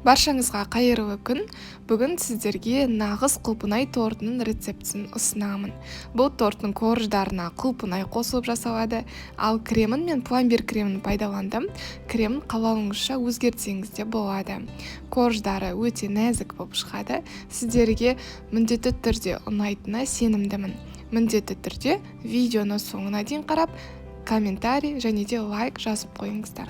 Баршаңызға қайырлы күн. Бүгін сіздерге нағыз құлпынай тортының рецептісін ұсынамын. Бұл торттың корждарына құлпынай қосылып жасалады, ал кремін мен пломбир кремін пайдаландым. Кремін қалауыңызша өзгертсеңіз де болады. Корждары өте нәзік болып шығады. Сіздерге міндетті түрде ұнайтынына сенімдімін. Міндетті түрде видеоны соңына дейін қарап, комментарий және де лайк жазып қойыңыздар.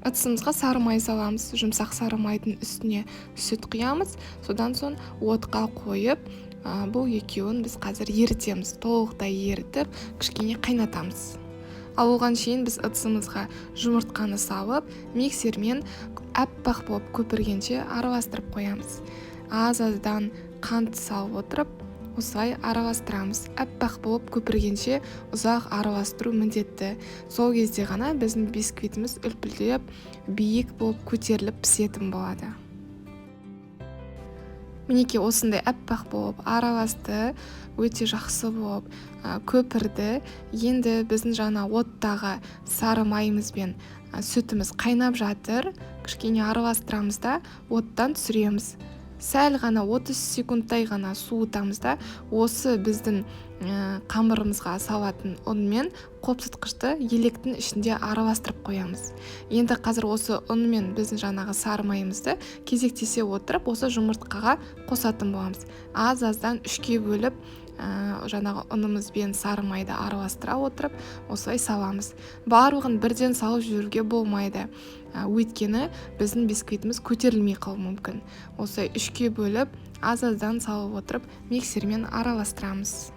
Ыдысымызға сары май саламыз. Жұмсақ сары майдың үстіне сүт құямыз. Содан соң отқа қойып, бұл екеуін біз қазір ерітеміз. Толықтай ерітіп, кішкене қайнатамыз. Ал оған шейін біз ыдысымызға жұмыртқаны салып, миксермен аппақ болып көпіргенше араластырып қоямыз. Аз-аздан қант салып отырып, осылай араластырамыз. Аппақ болып көпіргенше ұзақ араластыру міндетті. Сол кезде ғана біздің бисквитіміз үлпілдеп, биік болып көтеріліп пісетін болады. Мінекей осындай аппақ болып араласты, өте жақсы болып көпірді. Енді біздің жаңа оттағы сары майымыз бен сүтіміз қайнап жатыр. Кішкене араластырамыз да оттан түсіреміз. Сәл ғана 30 секундтай ғана суытамыз да, осы біздің қамырымызға салатын ұн мен қопсытқышты електің ішінде араластырып қоямыз. Енді қазір осы ұн мен біздің жаңағы сары майымызды кезектесе отырып, осы жұмыртқаға қосатын боламыз. Аз-аздан 3-ке бөліп, жаңағы ұнымыз бен сары майды араластыра отырып, осылай саламыз. Барлығын бірден салып жүруге болмайды. Өйткені біздің бисквитіміз көтерілмей қалуы мүмкін. Осылай 3-ке бөліп, аз-аздан салып отырып, миксермен араластырамыз.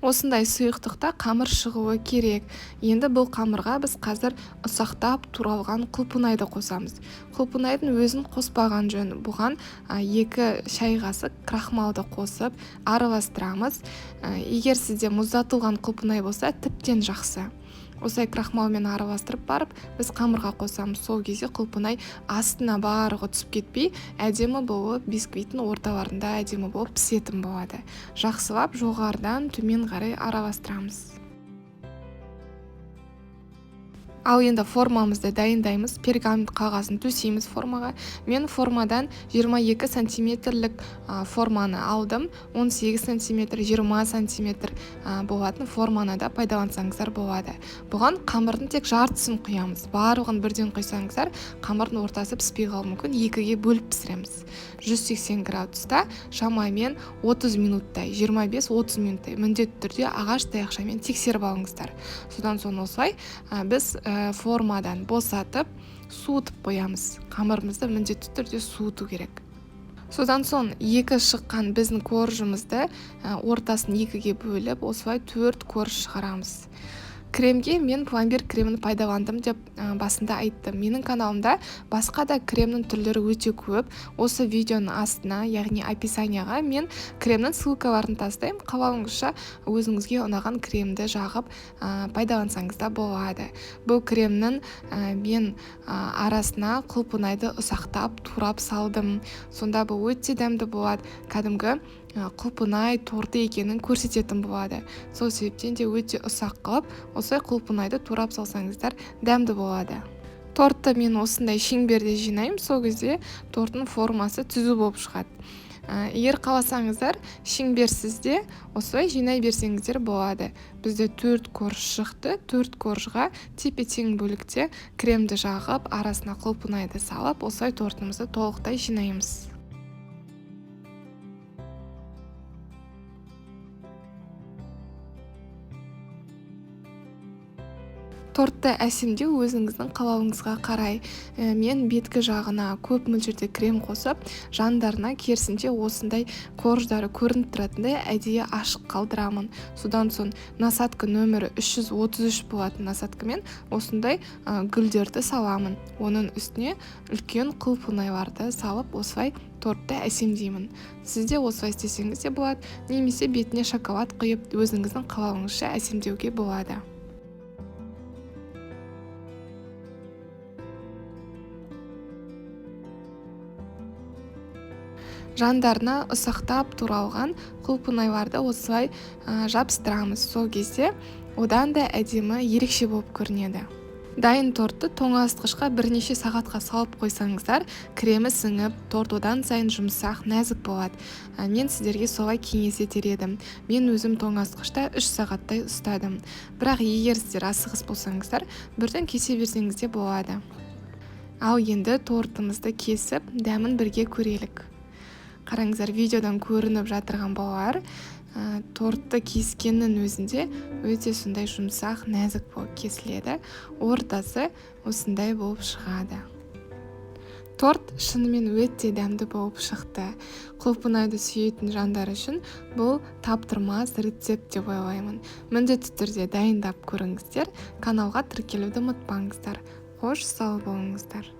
Осындай сұйықтықта қамыр шығуы керек. Енді бұл қамырға біз қазір ұсақтап туралған құлпынайды қосамыз. Құлпынайдың өзін қоспаған жөн. Бұған 2 шай қасық крахмалды қосып араластырамыз. Егер сізде мұздатылған құлпынай болса, тіптен жақсы. Осылай крахмалмен араластырып барып, біз қамырға қосамыз. Сол кезде құлпынай астына барлығы түсіп кетпей, әдемі болып, бисквиттің орталарында әдемі болып пісетін болады. Жақсылап жоғарыдан төмен қарай араластырамыз. Ал енді формамызды дайындаймыз. Пергамент қағазын төсейміз формаға. Мен формадан 22 сантиметрлік форманы алдым. 18 сантиметр, 20 сантиметр болатын форманы да пайдалансаңыздар болады. Бұған қамырдың тек жартысын құямыз. Барлығын бірден құйсаңыздар, қамырдың ортасы піспей қалуы мүмкін. 2-ге бөліп пісіреміз. 180 градуста шамамен 30 минуттай, 25-30 минуттай міндетті түрде ағаш таяқшамен тексеріп алыңыздар. Содан соң осылай біз формадан босатып, суытып қоямыз. Қамырымызды міндетті түрде суыту керек. Содан соң 2 шыққан біздің коржымызды ортасын 2-ге бөліп, осылай 4 корж шығарамыз. Кремге мен пломбир кремін пайдаландым деп басында айттым. Менің каналымда басқа да кремнің түрлері өте көп. Осы видеоның астына, яғни описанияға мен кремнің ссылкаларын тастаймын. Қалауыңызша өзіңізге ұнаған кремді жағып пайдалансаңыз да болады. Бұл кремнің мен арасына құлпынайды ұсақтап, турап салдым. Сонда бұл өте дәмді болады. Кәдімгі құлпынай торты екенін көрсететін болады. Сол себептен де өте ұсақ қылып, осылай құлпынайды турап салсаңыздар дәмді болады. Тортты мен осындай шеңберде жинаймын, сол кезде торттың формасы түзу болып шығады. Егер қаласаңыздар, шеңберсізде осылай жинай берсеңіздер болады. Бізде 4 корж шықты, 4 коржға тепе-тең бөлікте кремді жағып, арасына құлпынайды салып, осылай тортымызды толықтай жинаймыз. Тортты әсемдеу өзіңіздің қалауыңызға қарай. Мен беткі жағына көп мөлшерде крем қосып, жандарына керісінше осындай корждары көрініп тұратындай әдейі ашық қалдырамын. Содан соң насадка нөмірі 333 болатын насадкамен осындай гүлдерді саламын. Оның үстіне үлкен құлпынайларды салып, осылай тортты әсемдеймін. Сізде осылай істесеңіз де болады, немесе бетіне шоколад құйып, өзіңіздің қалауыңызша әсемдеуге болады. жандарына ұсақтап туралған құлпынайларды осылай жабыстырамыз. Сол кезде одан да әдемі ерекше болып көрінеді. Дайын тортты тоңазытқышқа бірнеше сағатқа салып қойсаңыздар, кремі сіңіп, торт одан сайын жұмсақ, нәзік болады. Мен сіздерге солай кеңес етер едім. Мен өзім тоңазытқышта 3 сағаттай ұстадым. Бірақ егер сіздер асығыс болсаңыздар, бірден кесе берсеңіз де болады. Ал енді тортымызды кесіп, дәмін бірге көрелік. Қараңыздар, видеодан көрініп жатырған болар. Тортты кескеннің өзінде өте сондай жұмсақ, нәзік болып кесіледі. Ортасы осындай болып шығады. Торт шынымен өте дәмді болып шықты. Құлпынайды сүйетін жандар үшін бұл таптырмас рецепт деп ойлаймын. Міндетті түрде дайындап көріңіздер. Каналға тіркелуді ұмытпаңыздар. Қош сау болыңыздар.